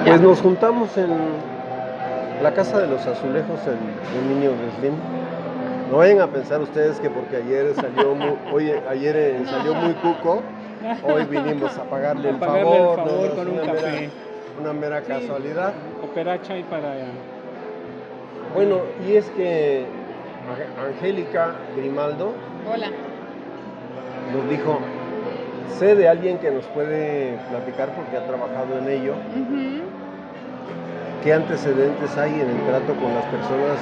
Pues nos juntamos en la Casa de los Azulejos, el niño Slim. No vayan a pensar ustedes que porque ayer salió salió muy cuco, hoy vinimos a pagarle el favor, no, con un café. Una mera casualidad. Cooperacha y para allá. Bueno, y es que Angélica Grimaldo Hola. nos dijo, sé de alguien que nos puede platicar porque ha trabajado en ello. ¿Qué antecedentes hay en el trato con las personas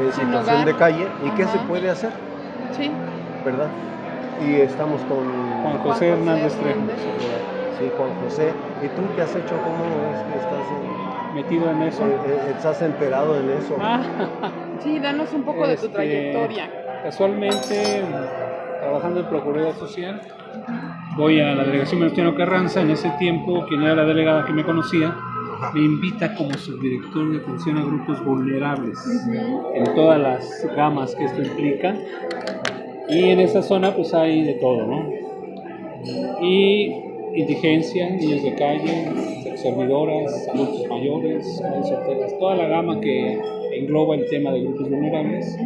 en situación de calle y qué se puede hacer? Sí. ¿Verdad? Y estamos con Juan José Hernández Trejo. Sí, Juan José. ¿Y tú qué has hecho? ¿Cómo es que estás metido en eso? ¿Estás enterado en eso? Sí, danos un poco de tu trayectoria. Casualmente, trabajando en Procuraduría Social, voy a la delegación Venustiano Carranza. En ese tiempo, quien era la delegada que me conocía, me invita como subdirector de atención a grupos vulnerables, en todas las gamas que esto implica. Y en esa zona pues hay de todo, ¿no? Y indigencia, niños de calle, servidoras, adultos mayores, madres solteras, toda la gama que engloba el tema de grupos vulnerables.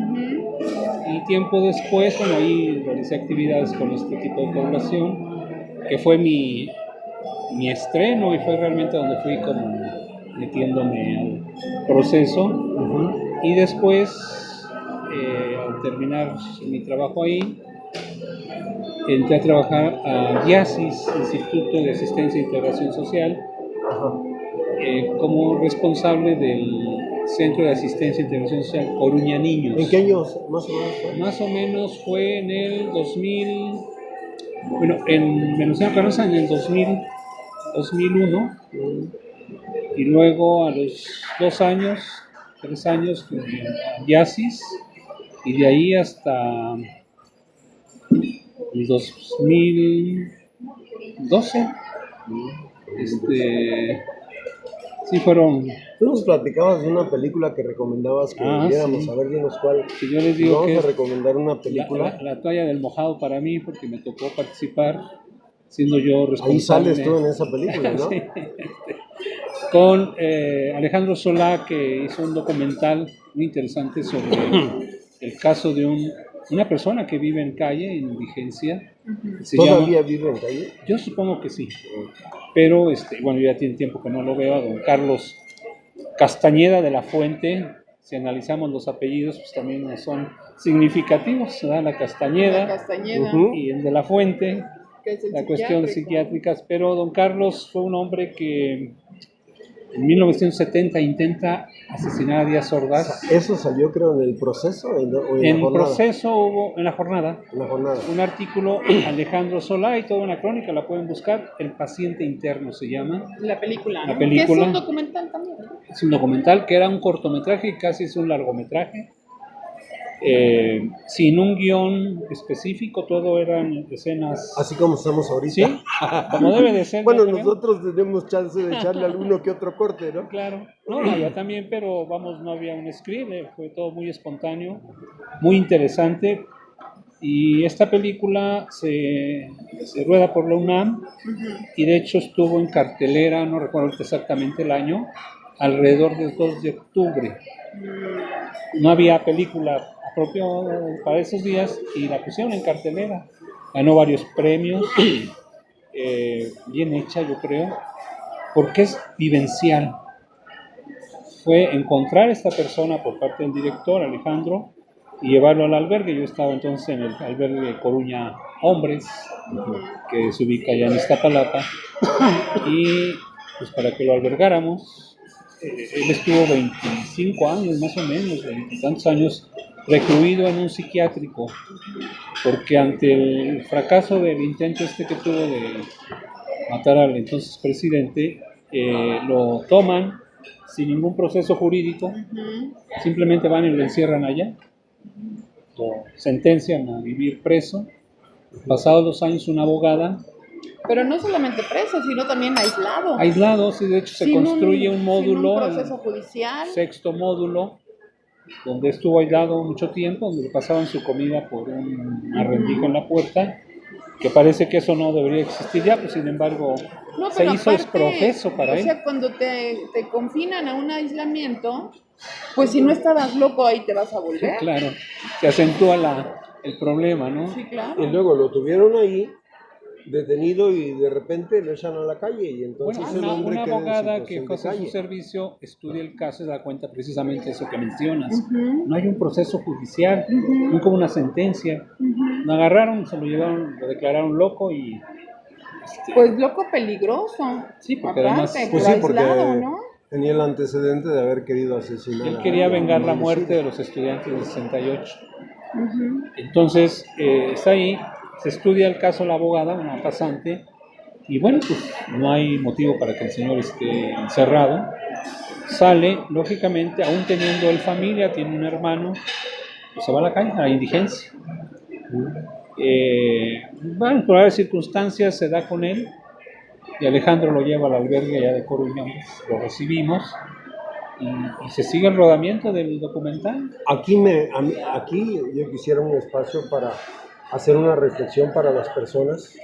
Y tiempo después, bueno, ahí realicé actividades con este tipo de población, que fue mi estreno y fue realmente donde fui como metiéndome al proceso. Y después, al terminar mi trabajo ahí, entré a trabajar a IASIS, Instituto de Asistencia e Integración Social, como responsable del Centro de Asistencia e Integración Social Coruña Niños. ¿En qué años más o menos fue? Más o menos fue en el 2000, bueno, en Venustiano Carranza en el 2001, y luego a los 3 años con IASIS, y de ahí hasta el 2012. Sí fueron. Tú nos platicabas de una película que recomendabas que viéramos, sí. A ver, dinos cuál. Que yo les digo vamos que a recomendar una película. La toalla del mojado para mí, porque me tocó participar, siendo yo responsable. Ahí sales tú en esa película, ¿no? Sí. Con Alejandro Solá, que hizo un documental muy interesante sobre el caso de una persona que vive en calle, en indigencia. ¿Todavía vive en calle? Yo supongo que sí, pero bueno, ya tiene tiempo que no lo veo, a don Carlos Castañeda de la Fuente. Si analizamos los apellidos, pues también son significativos, ¿verdad? La Castañeda. Y el de la Fuente, la cuestión psiquiátricas. Pero don Carlos fue un hombre que en 1970 intenta asesinar a Díaz Ordaz. ¿Eso salió, creo, en el proceso? ¿En el proceso hubo, en la jornada, un artículo, Alejandro Solá, y toda una crónica, la pueden buscar, El paciente interno se llama. La película. Que es un documental también. Es un documental que era un cortometraje y casi es un largometraje. Sin un guión específico, todo eran escenas. Así como estamos ahorita. Sí, como debe de ser. Bueno, nosotros tenemos chance de echarle alguno que otro corte, ¿no? Claro, no, yo también, pero vamos, no había un script, fue todo muy espontáneo, muy interesante. Y esta película se rueda por la UNAM, y de hecho estuvo en cartelera, no recuerdo exactamente el año, alrededor del 2 de octubre. No había película propia para esos días y la pusieron en cartelera. Ganó varios premios, bien hecha, yo creo, porque es vivencial. Fue encontrar a esta persona por parte del director, Alejandro, y llevarlo al albergue. Yo estaba entonces en el albergue Coruña Hombres, que se ubica allá en Iztapalapa, y pues para que lo albergáramos, él estuvo 25 años, más o menos, 20 y tantos años, recluido en un psiquiátrico, porque ante el fracaso del intento que tuvo de matar al entonces presidente, lo toman sin ningún proceso jurídico, simplemente van y lo encierran allá, lo sentencian a vivir preso. Pasados los años, una abogada. Pero no solamente preso, sino también aislado. Aislado, sí, de hecho se construye un módulo, sin un proceso judicial. 6º módulo, donde estuvo aislado mucho tiempo, donde le pasaban su comida por una rendija en la puerta, que parece que eso no debería existir ya, pues sin embargo No, se pero hizo aparte, profeso para o él. sea, cuando te confinan a un aislamiento, pues si no estabas loco ahí te vas a volver. Claro, se acentúa el problema, ¿no? Sí, claro. Y luego lo tuvieron ahí, detenido, y de repente lo echan a la calle. Y entonces Bueno, el hombre una queda en abogada que situación fue de a hacer su calle. servicio estudia el caso y da cuenta precisamente de eso que mencionas. Ujú. No hay un proceso judicial, Ujú. nunca hubo una sentencia. Lo agarraron, se lo llevaron, lo declararon loco y Pues loco peligroso. sí, porque Aparte, además Pues por sí, porque aislado, ¿no? tenía el antecedente de haber querido asesinar él a quería alguien, vengar un la muerte homicida. de los estudiantes del 68. Ujú. Entonces, está ahí, se estudia el caso la abogada, una pasante, y bueno, pues no hay motivo para que el señor esté encerrado. Sale, lógicamente, aún teniendo él familia, tiene un hermano, pues se va a la calle, a la indigencia. Bueno, por varias circunstancias se da con él, y Alejandro lo lleva al albergue ya de Coruña, lo recibimos, y se sigue el rodamiento del documental. Aquí yo quisiera un espacio para hacer una reflexión para las personas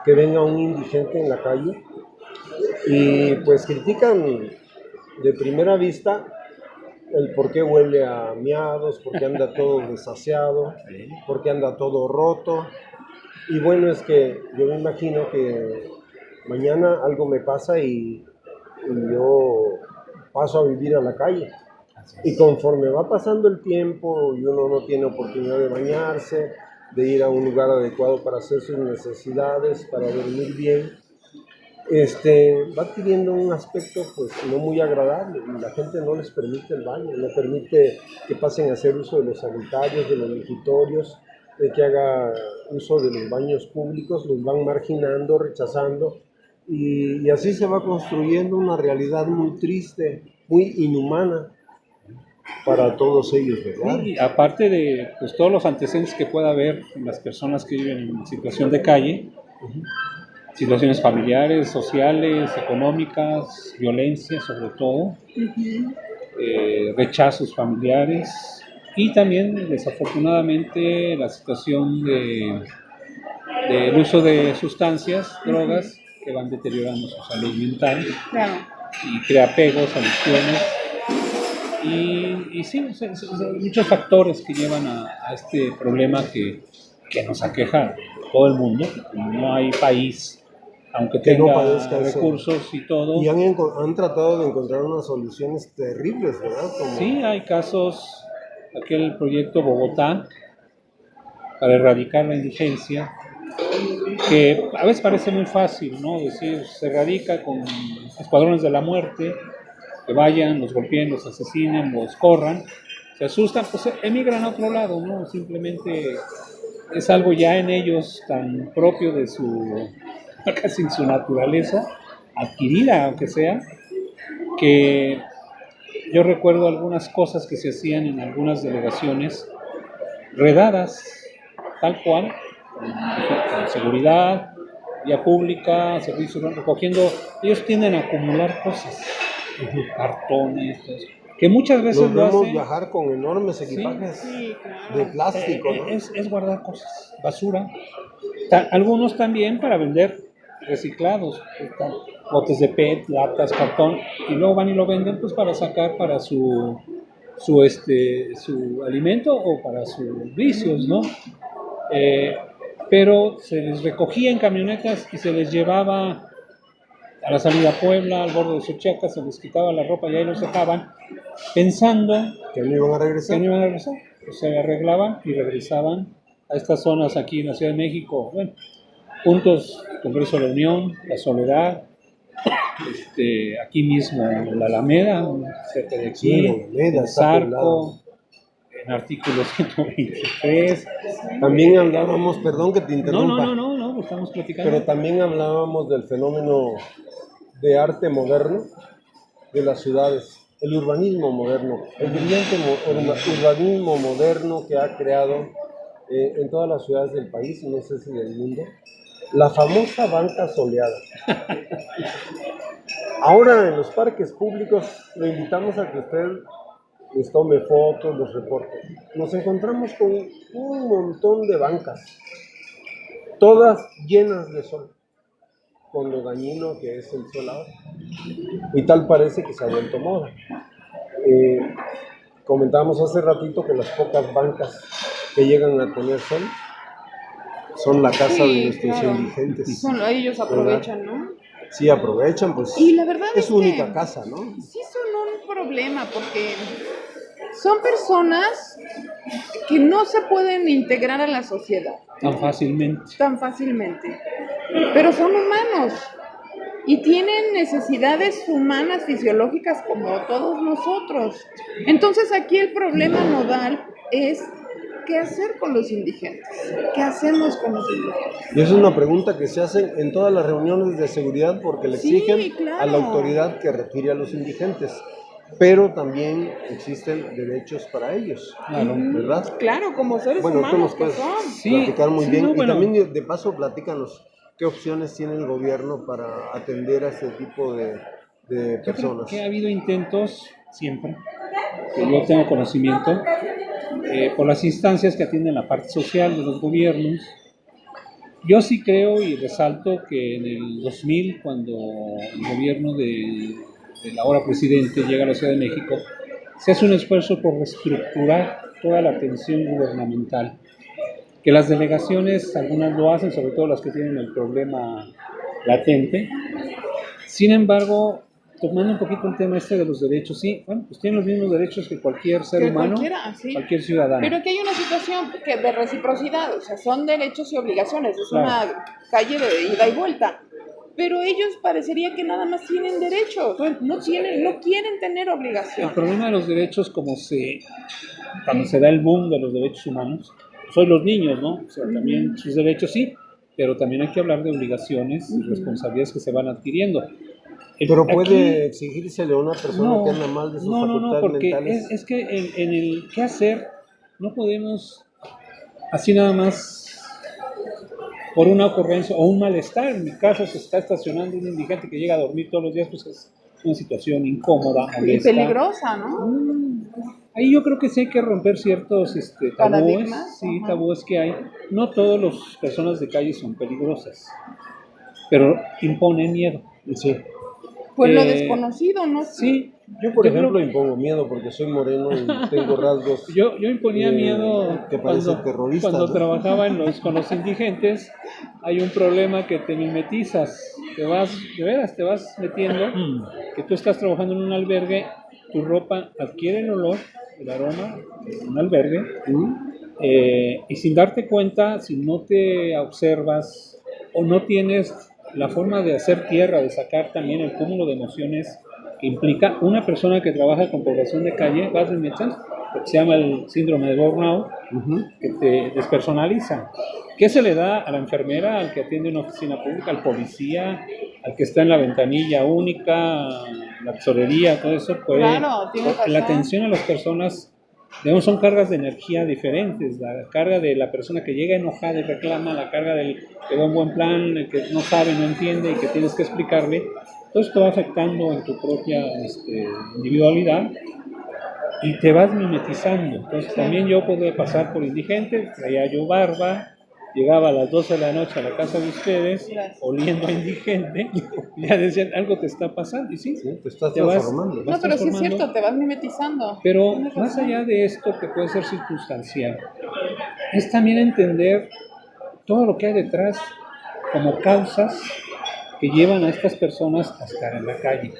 que ven a un indigente en la calle y pues critican de primera vista el por qué huele a miados, por qué anda todo desaseado, por qué anda todo roto. Y bueno, es que yo me imagino que mañana algo me pasa y yo paso a vivir a la calle. Y conforme va pasando el tiempo y uno no tiene oportunidad de bañarse, de ir a un lugar adecuado para hacer sus necesidades, para dormir bien, va adquiriendo un aspecto pues no muy agradable y la gente no les permite el baño, no permite que pasen a hacer uso de los sanitarios, de los migitorios, de que haga uso de los baños públicos, los van marginando, rechazando y así se va construyendo una realidad muy triste, muy inhumana para todos ellos, ¿verdad? Y aparte de pues, todos los antecedentes que pueda haber en las personas que viven en situación de calle, situaciones familiares, sociales, económicas, violencia sobre todo, rechazos familiares y también desafortunadamente la situación del uso de sustancias, drogas que van deteriorando su salud mental Claro. y crea apegos, adicciones. Y sí, muchos factores que llevan a este problema que nos aqueja a todo el mundo. No hay país, aunque Que no tenga padezca eso. recursos y todo. Y han tratado de encontrar unas soluciones terribles, ¿verdad? Como Sí, hay casos, aquel proyecto Bogotá para erradicar la indigencia, que a veces parece muy fácil, ¿no? Decir, se erradica con escuadrones de la muerte, que vayan, los golpeen, los asesinen, los corran, se asustan, pues emigran a otro lado, ¿no? Simplemente es algo ya en ellos tan propio de su, casi en su naturaleza, adquirida aunque sea, que yo recuerdo algunas cosas que se hacían en algunas delegaciones, redadas, tal cual, con seguridad, vía pública, servicios, recogiendo, ellos tienden a acumular cosas, cartones, todo eso, que muchas veces los lo vemos hacen. viajar con enormes Sí, equipajes Sí, claro. de plástico, ¿no? Es guardar cosas, basura. Algunos también para vender reciclados, botes de PET, latas, cartón, y luego van y lo venden pues para sacar para su alimento o para sus vicios, ¿no? Pero se les recogía en camionetas y se les llevaba a la salida a Puebla, al borde de Xochiaca, se les quitaba la ropa y ahí los dejaban, pensando Que no iban a que regresar. no iban a regresar. Pues se arreglaban y regresaban a estas zonas aquí en la Ciudad de México, bueno, puntos, Congreso de la Unión, La Soledad, aquí mismo en la Alameda, cerca de aquí, Sí, la Alameda en está Zarco, en artículo 123. También hablábamos, perdón que te No, interrumpa, no, estamos platicando. pero también hablábamos del fenómeno de arte moderno de las ciudades, el urbanismo moderno, el brillante urbanismo moderno que ha creado en todas las ciudades del país, y no sé si del mundo, la famosa banca soleada. Ahora en los parques públicos lo invitamos a que usted les tome fotos, los reporte. Nos encontramos con un montón de bancas todas llenas de sol, con lo dañino que es el sol ahora. Y tal parece que se ha vuelto moda. Comentábamos hace ratito que las pocas bancas que llegan a tener sol son la casa de nuestros indigentes. Ellos aprovechan, ¿no? Sí, aprovechan, pues Y la verdad es es su que única casa, ¿no? sí son un problema porque son personas que no se pueden integrar a la sociedad Tan fácilmente. tan fácilmente, pero son humanos y tienen necesidades humanas fisiológicas como todos nosotros. Entonces aquí el problema nodal es ¿qué hacer con los indigentes? ¿Qué hacemos con los indigentes? Y esa es una pregunta que se hace en todas las reuniones de seguridad porque le Sí, exigen claro. a la autoridad que retire a los indigentes. Pero también existen derechos para ellos, Claro. ¿verdad? Claro, como seres Bueno, tú humanos nos que puedes son. Sí, platicar muy sí, bien. no, Y bueno. también de paso platícanos qué opciones tiene el gobierno para atender a ese tipo de Yo creo personas. que ha habido intentos siempre, que yo tengo conocimiento, por las instancias que atienden la parte social de los gobiernos. Yo sí creo y resalto que en el 2000, cuando el gobierno del ahora presidente llega a la Ciudad de México, se hace un esfuerzo por reestructurar toda la atención gubernamental, que las delegaciones, algunas lo hacen, sobre todo las que tienen el problema latente. Sin embargo, tomando un poquito el tema este de los derechos, sí, bueno, pues tienen los mismos derechos que cualquier ser Que humano, cualquiera, sí. cualquier ciudadano. Pero aquí hay una situación que de reciprocidad, o sea, son derechos y obligaciones, es Claro. una calle de ida y vuelta. Pero ellos parecería que nada más tienen derechos, no quieren tener El obligaciones. problema de los derechos, cuando se da el boom de los derechos humanos, son los niños, ¿no? O sea, también sus derechos sí, pero también hay que hablar de obligaciones y responsabilidades que se van adquiriendo. Pero puede Aquí- exigírsele a una persona que anda mal de sus no, facultades porque mentales. es que en el qué hacer no podemos así nada más por una ocurrencia o un malestar. En mi caso se está estacionando un indigente que llega a dormir todos los días, pues es una situación incómoda, Y molesta. peligrosa, ¿no? Ahí yo creo que sí hay que romper ciertos tabúes, Paradigmas, sí, ajá. tabúes que hay. No todas las personas de calle son peligrosas, pero imponen miedo. Sí. Pues lo Eh, desconocido, ¿no? Sí, Yo, por Yo ejemplo, creo- impongo miedo porque soy moreno y tengo rasgos. yo imponía miedo que parece cuando, terrorista, cuando ¿no? trabajaba con los indigentes. Hay un problema que te mimetizas, de veras te vas metiendo, que tú estás trabajando en un albergue, tu ropa adquiere el olor, el aroma de un albergue, y sin darte cuenta, si no te observas o no tienes la forma de hacer tierra, de sacar también el cúmulo de emociones que implica una persona que trabaja con población de calle, vas metiendo lo que se llama el síndrome de burnout, que te despersonaliza. ¿Qué se le da a la enfermera, al que atiende una oficina pública, al policía, al que está en la ventanilla única, la tesorería, todo eso? Pues, Claro, tienes razón. la atención a las personas, digamos, son cargas de energía diferentes. La carga de la persona que llega enojada y reclama, la carga del que va en buen plan, el que no sabe, no entiende y que tienes que explicarle. Todo esto va afectando en tu propia individualidad y te vas mimetizando. Entonces también yo podía pasar por indigente, traía yo barba, llegaba a las 12 de la noche a la casa de ustedes, oliendo a indigente, y ya decían, algo te está pasando. Y sí, Sí, te estás te vas- transformando. No, pero sí es transformando. cierto, te vas mimetizando. Pero Tienes más razón. allá de esto, que puede ser circunstancial, es también entender todo lo que hay detrás como causas que llevan a estas personas a estar en la calle.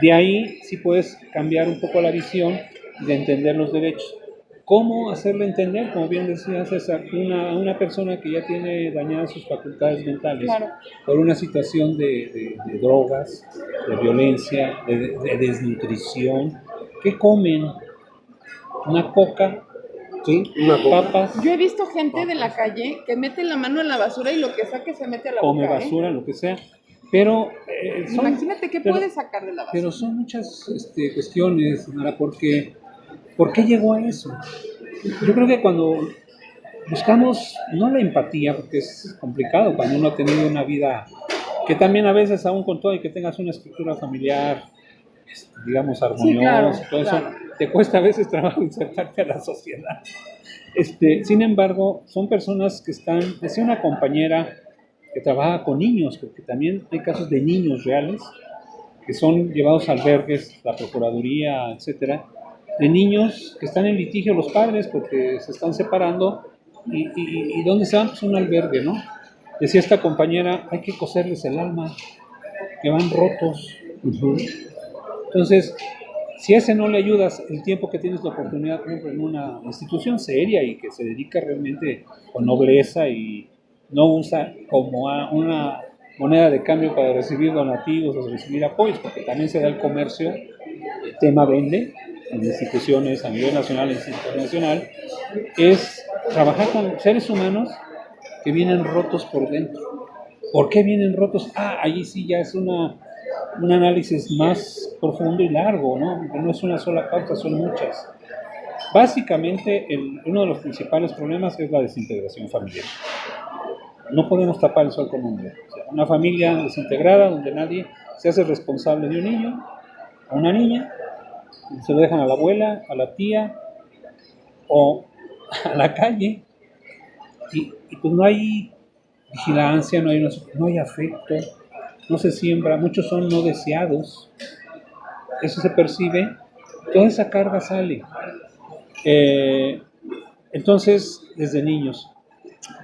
De ahí sí puedes cambiar un poco la visión de entender los derechos. ¿Cómo hacerlo entender? Como bien decía César, una persona que ya tiene dañadas sus facultades mentales Claro. por una situación de drogas, de violencia, de desnutrición. ¿Qué comen? Una coca, Sí, una coca. papas, Yo he visto gente de la calle que mete la mano en la basura y lo que saque se mete a la come boca. basura, lo que sea. Pero Imagínate qué pero- puedes sacar de la basura. Pero son muchas cuestiones, Mara, porque ¿por qué llegó a eso? Yo creo que cuando buscamos, no la empatía, porque es complicado cuando uno ha tenido una vida que también a veces, aún con todo y que tengas una estructura familiar digamos, Sí, claro, armonioso, todo eso, claro. te cuesta a veces trabajo insertarte a la sociedad. Sin embargo, son personas que están, decía una compañera que trabaja con niños, porque también hay casos de niños reales que son llevados a albergues, la Procuraduría, etcétera, de niños que están en litigio los padres porque se están separando y ¿dónde se van? Pues un albergue, ¿no? Decía esta compañera, hay que coserles el alma, que van rotos. Ujú. Entonces, si a ese no le ayudas el tiempo que tienes la oportunidad, por ejemplo, en una institución seria y que se dedica realmente con nobleza y no usa como una moneda de cambio para recibir donativos o recibir apoyos, porque también se da el comercio, el tema vende en instituciones a nivel nacional e internacional, es trabajar con seres humanos que vienen rotos por dentro. ¿Por qué vienen rotos? Allí sí ya es un análisis más profundo y largo, ¿no? No es una sola causa, son muchas. Básicamente, uno de los principales problemas es la desintegración familiar. No podemos tapar el sol con un dedo. O sea, una familia desintegrada donde nadie se hace responsable de un niño, a una niña, se lo dejan a la abuela, a la tía o a la calle y pues no hay vigilancia, no hay afecto, no se siembra, muchos son no deseados, eso se percibe, toda esa carga sale. Entonces, desde niños,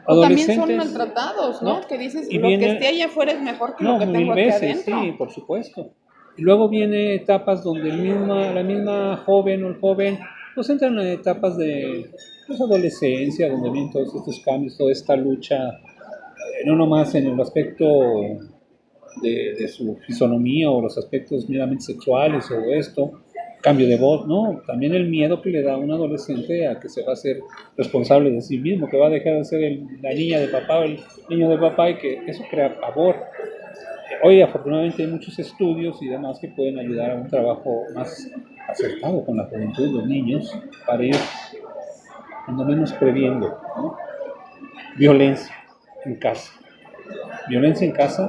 O también son adolescentes, maltratados, ¿no? ¿no? Que dices, Y lo que viene, esté allá afuera es mejor que lo no, que mil tengo aquí veces, adentro. sí, por supuesto. Y luego viene etapas donde la misma joven o el joven, pues entran en etapas de pues, adolescencia, donde vienen todos estos cambios, toda esta lucha, no nomás en el aspecto de su fisonomía o los aspectos meramente sexuales o esto, cambio de voz, no, también el miedo que le da a un adolescente a que se va a ser responsable de sí mismo, que va a dejar de ser la niña de papá o el niño de papá y que eso crea pavor. Hoy afortunadamente hay muchos estudios y demás que pueden ayudar a un trabajo más acertado con la juventud, los niños, para ir cuando menos previendo, ¿no? Violencia en casa. Violencia en casa,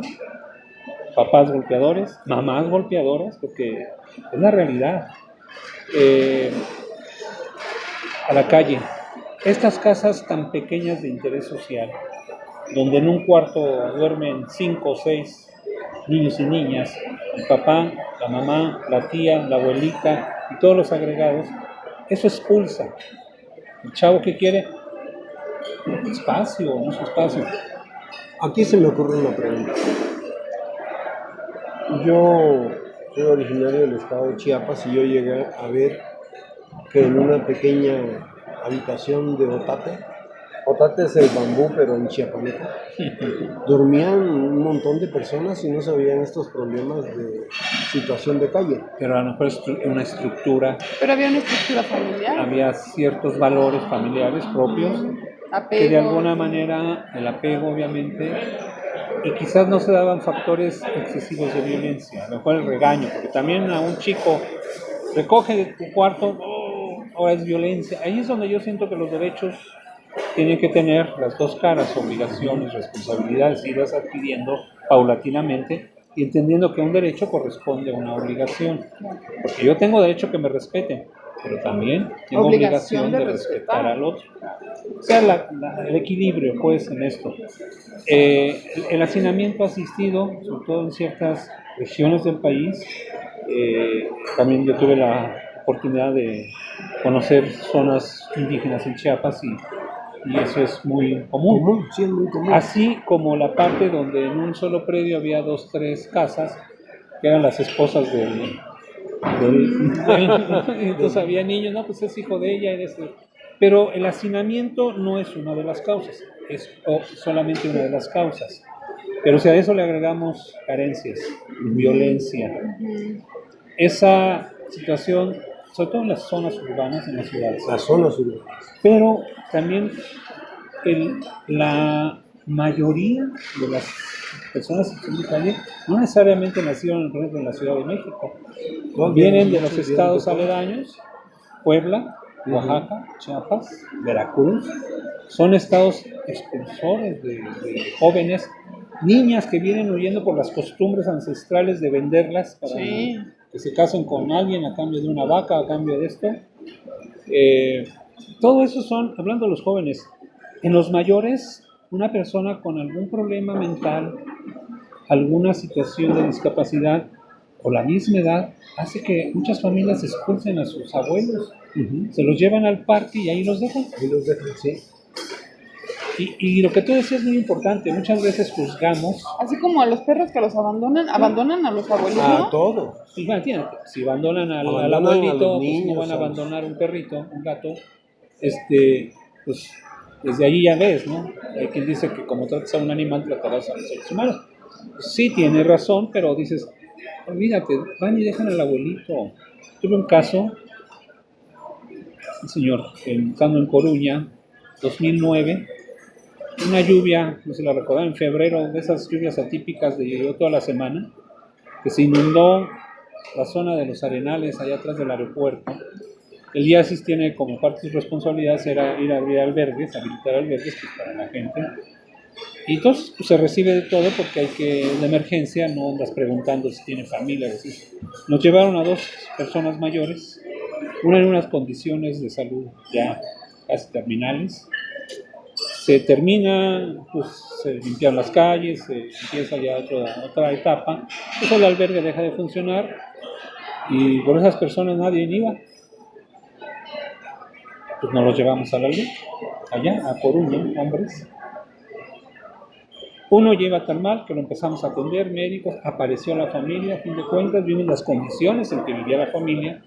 papás golpeadores, mamás golpeadoras, porque es la realidad. A la calle. Estas casas tan pequeñas de interés social, donde en un cuarto duermen 5 o 6 niños y niñas, el papá, la mamá, la tía, la abuelita y todos los agregados, eso expulsa. El chavo que quiere espacio, no su espacio. Aquí se me ocurre una pregunta. Yo soy originario del estado de Chiapas y yo llegué a ver que en una pequeña habitación de otate es el bambú, pero en chiapaneco, dormían un montón de personas y no sabían estos problemas de situación de calle. Pero a lo mejor es una estructura, Pero había una estructura familiar, había ciertos valores familiares propios que de apego. alguna manera, el apego obviamente, y quizás no se daban factores excesivos de violencia, a lo mejor el regaño, porque también a un chico recoge de tu cuarto, ahora es violencia. Ahí es donde yo siento que los derechos tienen que tener las dos caras, obligaciones, responsabilidades, irlas adquiriendo paulatinamente y entendiendo que un derecho corresponde a una obligación. Porque yo tengo derecho a que me respeten, pero también tengo obligación de respetar al otro. O sea, el equilibrio, pues, en esto. El hacinamiento asistido, sobre todo en ciertas regiones del país, también yo tuve la oportunidad de conocer zonas indígenas en Chiapas y eso es muy común. Sí, es muy común. Así como la parte donde en un solo predio había 2, 3 casas que eran las esposas del y entonces había niños, no, pues es hijo de ella, pero el hacinamiento no es una de las causas, es solamente una de las causas. Pero si a eso le agregamos carencias, violencia, esa situación, sobre todo en las zonas urbanas, en las ciudades, Las zonas urbanas. pero también la mayoría de las personas que están en calle no necesariamente nacieron, por ejemplo, en la Ciudad de México. Vienen de los estados aledaños, Puebla, Oaxaca, Chiapas, Veracruz. Son estados expulsores de jóvenes, niñas que vienen huyendo por las costumbres ancestrales de venderlas para que se casen con alguien a cambio de una vaca, a cambio de esto. Todo eso son, hablando de los jóvenes, en los mayores, una persona con algún problema mental, alguna situación de discapacidad o la misma edad, hace que muchas familias expulsen a sus abuelos, se los llevan al parque y ahí los dejan. Ahí los dejan, sí. Y lo que tú decías es muy importante, muchas veces juzgamos. Así como a los perros que los abandonan a los abuelitos. A todo. Imagínate, si abandonan al Abandonan abuelito, a los pues niños, no van a a los- abandonar un perrito, un gato. Pues desde allí ya ves, ¿no? Hay quien dice que como tratas a un animal, tratarás a los seres humanos. Pues sí, tiene razón, pero dices, olvídate, van y dejan al abuelito. Tuve un caso, un señor, estando en Coruña, 2009, una lluvia, no se la recordaba, en febrero, de esas lluvias atípicas de llovió toda la semana, que se inundó la zona de los Arenales, allá atrás del aeropuerto. El IASIS tiene como parte de sus responsabilidades era ir a abrir albergues, habilitar albergues pues, para la gente. Y entonces pues, se recibe de todo porque hay que, de emergencia, no andas preguntando si tiene familia. Así. Nos llevaron a 2 personas mayores, una en unas condiciones de salud ya casi terminales. Se termina, pues se limpian las calles, se empieza ya otra etapa, pues el albergue deja de funcionar y por esas personas nadie iba. Pues nos los llevamos al albergue, allá a Coruña, hombres. Uno lleva tan mal que lo empezamos a atender, médicos, apareció la familia, a fin de cuentas vimos las condiciones en que vivía la familia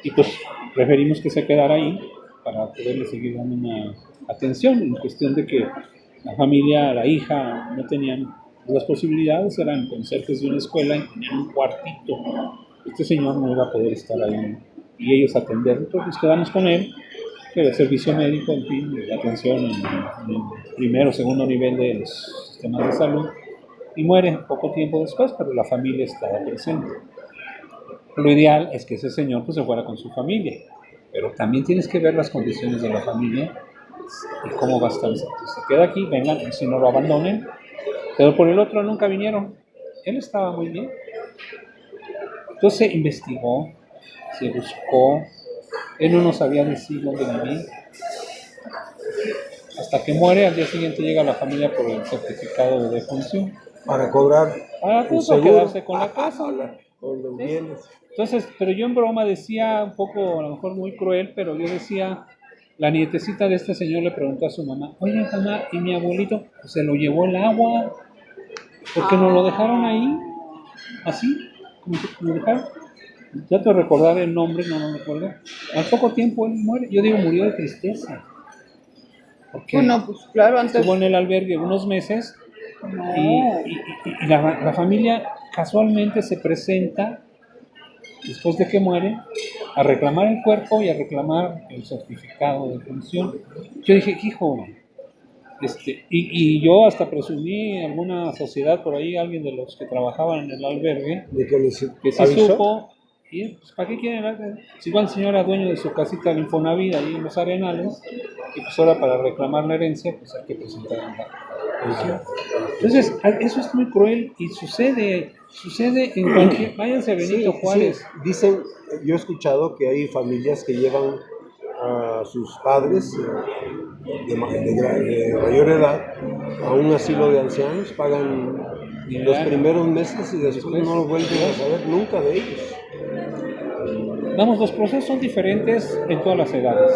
y pues preferimos que se quedara ahí para poderle seguir dando una atención, en cuestión de que la familia, la hija, no tenían las posibilidades, eran conserjes de una escuela y tenían un cuartito. Este señor no iba a poder estar ahí y ellos atenderlo, entonces nos quedamos con él, que el servicio médico, en fin, de atención en primero o segundo nivel de los sistemas de salud, y muere poco tiempo después, pero la familia estaba presente. Lo ideal es que ese señor pues, se fuera con su familia, pero también tienes que ver las condiciones de la familia y cómo va a estar. Si se queda aquí, vengan, y si no lo abandonen. Pero por el otro nunca vinieron. Él estaba muy bien. Entonces se investigó, se buscó. Él no nos sabía decir dónde vivía. Hasta que muere, al día siguiente llega la familia por el certificado de defunción. Para cobrar Para el pues, seguro. quedarse con la casa. Con los bienes. Entonces, pero yo en broma decía, un poco, a lo mejor muy cruel, pero yo decía, la nietecita de este señor le preguntó a su mamá, oye mamá, ¿y mi abuelito? Pues se lo llevó el agua, porque nos lo dejaron ahí, así, como si lo dejaron. Ya te recordaba el nombre, no lo recuerdo. Al poco tiempo él muere, yo digo, murió de tristeza. Porque Bueno, pues claro, antes. estuvo en el albergue unos meses No. y la familia casualmente se presenta después de que muere, a reclamar el cuerpo y a reclamar el certificado de defunción. Yo dije, hijo, y yo hasta presumí en alguna sociedad por ahí, alguien de los que trabajaban en el albergue, ¿De que les que sí avisó? supo, y pues, ¿para qué quieren el albergue? Si igual el señor era dueño de su casita de Infonavit ahí en los Arenales, y pues ahora para reclamar la herencia, pues hay que presentar una defunción. Entonces, eso es muy cruel y sucede en cualquier... Váyanse a Benito Juárez. Sí, dicen, yo he escuchado que hay familias que llevan a sus padres de mayor edad a un asilo de ancianos, pagan los primeros meses y después no lo vuelven a saber nunca de ellos. Vamos, los procesos son diferentes en todas las edades.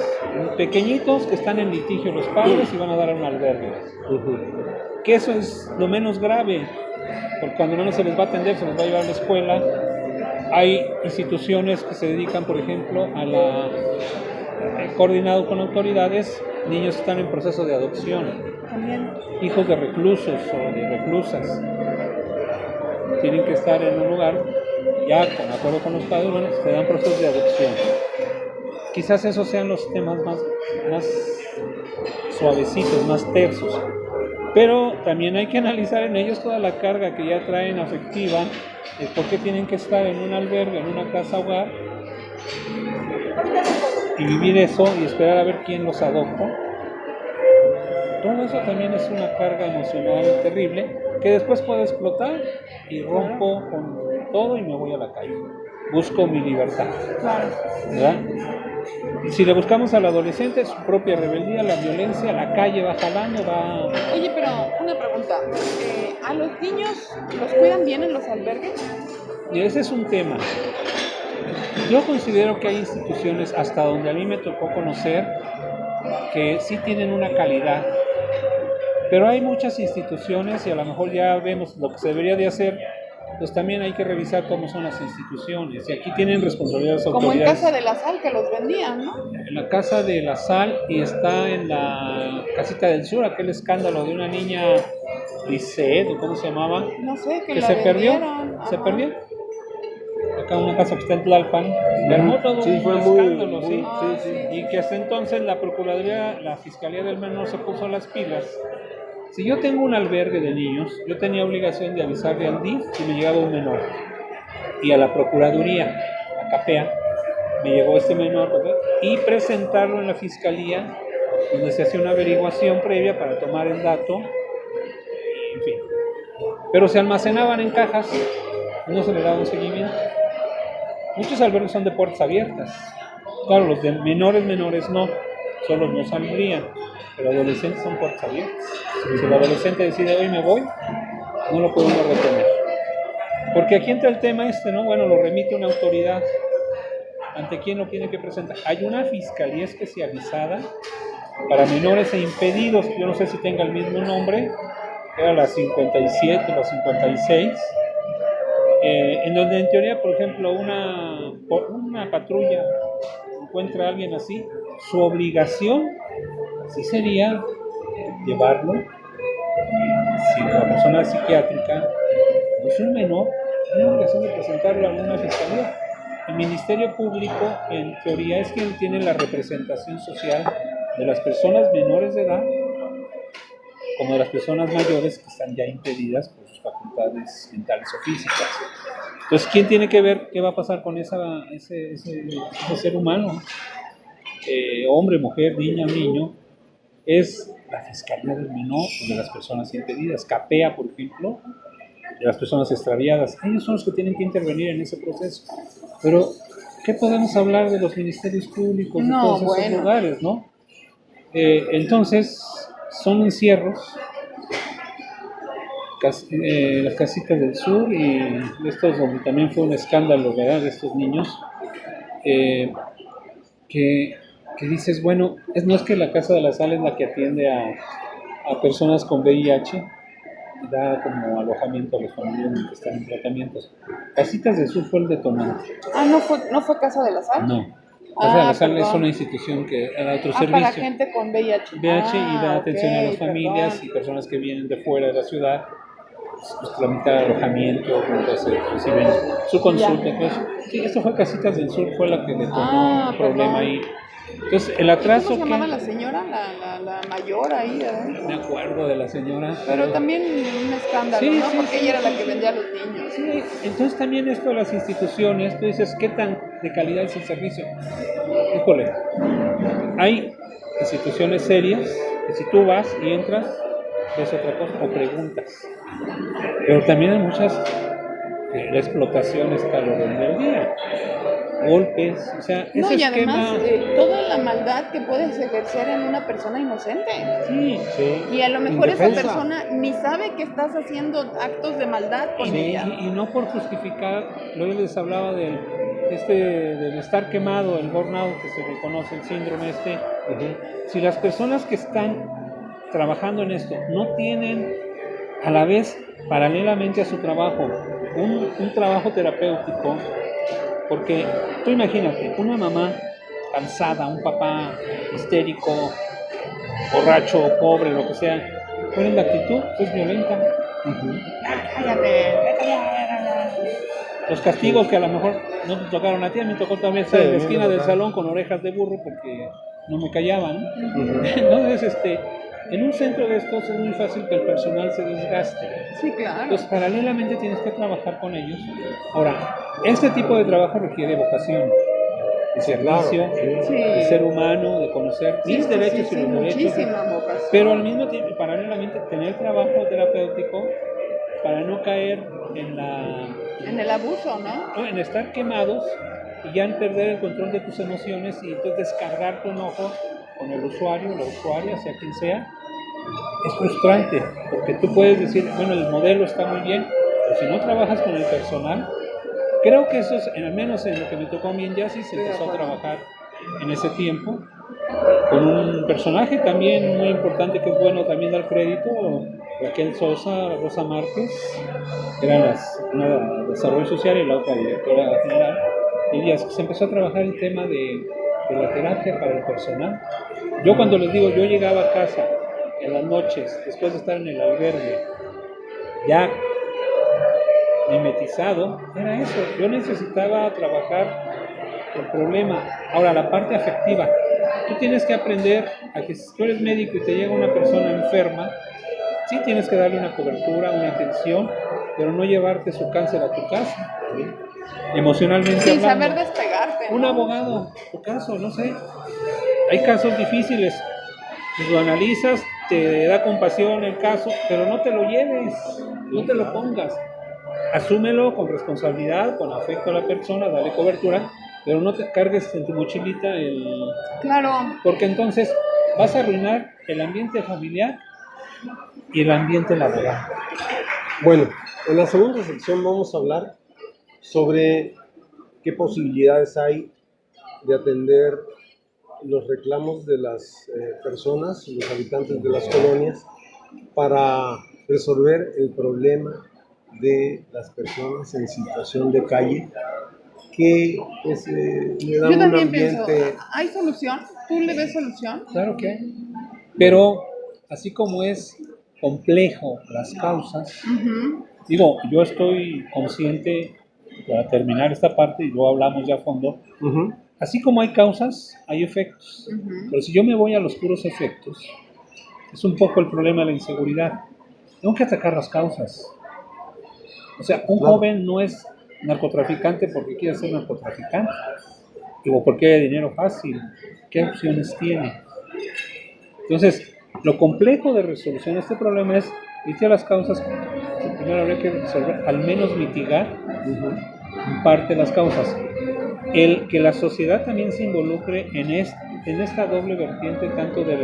Pequeñitos que están en litigio los padres y van a dar a un albergue. Que eso es lo menos grave, porque cuando no se les va a atender, se les va a llevar a la escuela. Hay instituciones que se dedican, por ejemplo, a la coordinado con autoridades, niños que están en proceso de adopción, hijos de reclusos o de reclusas, tienen que estar en un lugar, ya con acuerdo con los padres, bueno, se dan procesos de adopción. Quizás esos sean los temas más suavecitos, más tersos. Pero también hay que analizar en ellos toda la carga que ya traen afectiva, de por qué tienen que estar en un albergue, en una casa hogar, y vivir eso y esperar a ver quién los adopta. Todo eso también es una carga emocional terrible que después puede explotar y rompo con todo y me voy a la calle. busco mi libertad, Claro. ¿verdad? Si le buscamos al adolescente, su propia rebeldía, la violencia, la calle va jalando, va... Oye, pero una pregunta. ¿A los niños los cuidan bien en los albergues? Y ese es un tema. Yo considero que hay instituciones, hasta donde a mí me tocó conocer, que sí tienen una calidad. Pero hay muchas instituciones y a lo mejor ya vemos lo que se debería de hacer, pues también hay que revisar cómo son las instituciones. Y aquí tienen responsabilidades Como en autoridades. Casa de la Sal, que los vendían, ¿no? En la Casa de la Sal y está en la Casita del Sur, aquel escándalo de una niña, Lisette, o cómo se llamaba, No sé, que que la se perdió, vendieron. se Ajá. perdió. Acá una casa que está en Tlalpan, se armó todo Sí, un fue muy, escándalo, muy- ¿sí? Ah, sí, sí. Y que hasta entonces la Procuraduría, la Fiscalía del Menor se puso las pilas. Si yo tengo un albergue de niños, yo tenía obligación de avisarle al DIF si me llegaba un menor. Y a la Procuraduría, a CAPEA, me llegó este menor, ¿verdad? Y presentarlo en la Fiscalía, donde se hacía una averiguación previa para tomar el dato, y, en fin. Pero se almacenaban en cajas, no se le daba un seguimiento. Muchos albergues son de puertas abiertas. Claro, los de menores no, solo no saldrían. Pero adolescentes son puertas abiertas. Si el adolescente decide hoy me voy, no lo podemos retener. Porque aquí entra el tema ¿no? Bueno, lo remite una autoridad. ¿Ante quién lo tiene que presentar? Hay una fiscalía especializada para menores e impedidos. Yo no sé si tenga el mismo nombre. Era la 57, la 56. En donde en teoría, por ejemplo, una patrulla encuentra a alguien así, su obligación sí sería llevarlo, si la persona es psiquiátrica o es un menor, tiene obligación de presentarlo a alguna fiscalía. El Ministerio Público, en teoría, es quien tiene la representación social de las personas menores de edad, como de las personas mayores que están ya impedidas por sus facultades mentales o físicas. Entonces, ¿quién tiene que ver qué va a pasar con ese ser humano? Hombre, mujer, niña, niño. Es la Fiscalía del Menor o de las personas impedidas. CAPEA, por ejemplo, de las personas extraviadas. Ellos son los que tienen que intervenir en ese proceso. Pero, ¿qué podemos hablar de los ministerios públicos, de todos esos lugares, no? Entonces, son encierros, las casitas del sur y estos donde también fue un escándalo, ¿verdad? De estos niños, que dices, bueno, no es que la Casa de la Sal es la que atiende a personas con VIH, y da como alojamiento a los familiares que están en tratamientos. Casitas del Sur fue el detonante. Ah, ¿no fue Casa de la Sal? No. Casa de la Sal es perdón. una institución que da otro Para servicio. gente con VIH. VIH y da atención a las ok, familias perdón. y personas que vienen de fuera de la ciudad, pues tramitar alojamiento, entonces reciben su consulta. Entonces, sí, esto fue Casitas del Sur, fue la que detonó un problema perdón. ahí. Entonces, el atraso ¿Cómo se llamaba que... la señora? La mayor ahí, ¿verdad? Me acuerdo de la señora. Pero también un escándalo, Sí, ¿no? sí, Porque sí. ella era la que vendía a los niños. Sí, entonces también esto de las instituciones, tú dices, ¿qué tan de calidad es el servicio? Híjole, hay instituciones serias que si tú vas y entras, es otra cosa, o preguntas. Pero también hay muchas, la explotación está al orden del día. Golpes, o sea, No, ese y además esquema... toda la maldad que puedes ejercer en una persona inocente. Sí, Sí. Y a lo mejor esa Indefensa. persona ni sabe que estás haciendo actos de maldad con sí, ella. y no por justificar, luego les hablaba del estar quemado, el burnout que se le conoce, el síndrome Si las personas que están trabajando en esto no tienen a la vez, paralelamente a su trabajo, un trabajo terapéutico, porque tú imagínate, una mamá cansada, un papá histérico, borracho, pobre, lo que sea, ¿cuál es la actitud? Es violenta. Los castigos que a lo mejor no te tocaron a ti, a mí me tocó también estar Sí, en la a mí me esquina del tocaron. salón con orejas de burro porque no me callaban, ¿no? Entonces, en un centro de estos es muy fácil que el personal se desgaste. Sí, claro. Entonces, paralelamente tienes que trabajar con ellos. Ahora, este tipo de trabajo requiere vocación, de servicio, claro, sí. de ser humano, de conocer mis derechos y los derechos. Muchísima vocación. Pero al mismo tiempo, paralelamente, tener trabajo terapéutico para no caer en el abuso, ¿no? en estar quemados y ya en perder el control de tus emociones y entonces descargar tu enojo con el usuario, la usuaria, sea quien sea. Es frustrante, porque tú puedes decir, bueno, el modelo está muy bien, pero si no trabajas con el personal, creo que eso es, al menos en lo que me tocó a mí en Jazzis, se empezó a trabajar en ese tiempo, con un personaje también muy importante que es bueno también dar crédito, Raquel Sosa, Rosa Márquez, que eran una de desarrollo social y la otra directora general, y se empezó a trabajar el tema de la terapia para el personal. Yo cuando les digo, yo llegaba a casa en las noches, después de estar en el albergue, ya mimetizado, era eso, yo necesitaba trabajar el problema. Ahora, la parte afectiva, tú tienes que aprender a que si tú eres médico y te llega una persona enferma, sí tienes que darle una cobertura, una atención, pero no llevarte su cáncer a tu casa, ¿sí? Emocionalmente Sin hablando. saber despegarte, ¿no? Un abogado, tu caso, no sé, hay casos difíciles, lo analizas, te da compasión el caso, pero no te lo lleves, no te lo pongas. Asúmelo con responsabilidad, con afecto a la persona, dale cobertura, pero no te cargues en tu mochilita Claro. porque entonces vas a arruinar el ambiente familiar y el ambiente laboral. Bueno, en la segunda sección vamos a hablar sobre qué posibilidades hay de atender los reclamos de las personas, los habitantes de las colonias, para resolver el problema de las personas en situación de calle, que pues, le dan Yo un también ambiente... pienso, ¿hay solución? ¿Tú le ves solución? Claro que hay, pero así como es complejo las causas, digo, yo estoy consciente, para terminar esta parte, y luego hablamos ya a fondo, así como hay causas, hay efectos, pero si yo me voy a los puros efectos, es un poco el problema de la inseguridad. Tengo que atacar las causas. O sea, un joven no es narcotraficante porque quiere ser narcotraficante, digo, porque hay dinero fácil, ¿qué opciones tiene? Entonces, lo complejo de resolución de este problema es irse a las causas, que primero habría que resolver, al menos mitigar en parte las causas. El que la sociedad también se involucre en esta doble vertiente, tanto de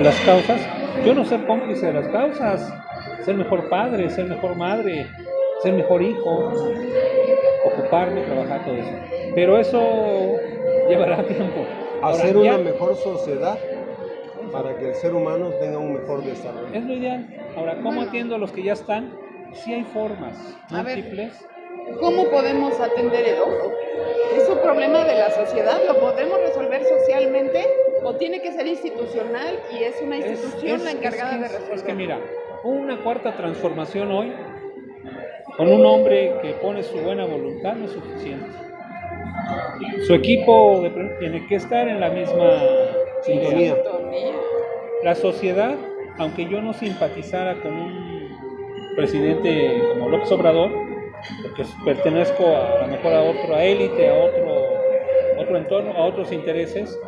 las causas, yo no ser cómplice de las causas, ser mejor padre, ser mejor madre, ser mejor hijo, ocuparme, trabajar, todo eso. Pero eso llevará tiempo. Hacer una mejor sociedad para que el ser humano tenga un mejor desarrollo. Es lo ideal. Ahora, ¿cómo atiendo a los que ya están? Sí hay formas múltiples. ¿Cómo podemos atender el ojo? ¿Es un problema de la sociedad? ¿Lo podemos resolver socialmente o tiene que ser institucional y es una institución la encargada de resolverlo? Es que mira, una cuarta transformación hoy, con un hombre que pone su buena voluntad, no es suficiente. Su equipo tiene que estar en la misma sintonía. La sociedad, aunque yo no simpatizara con un presidente como López Obrador, porque pertenezco a lo mejor a otra élite, a otro entorno, a otros intereses,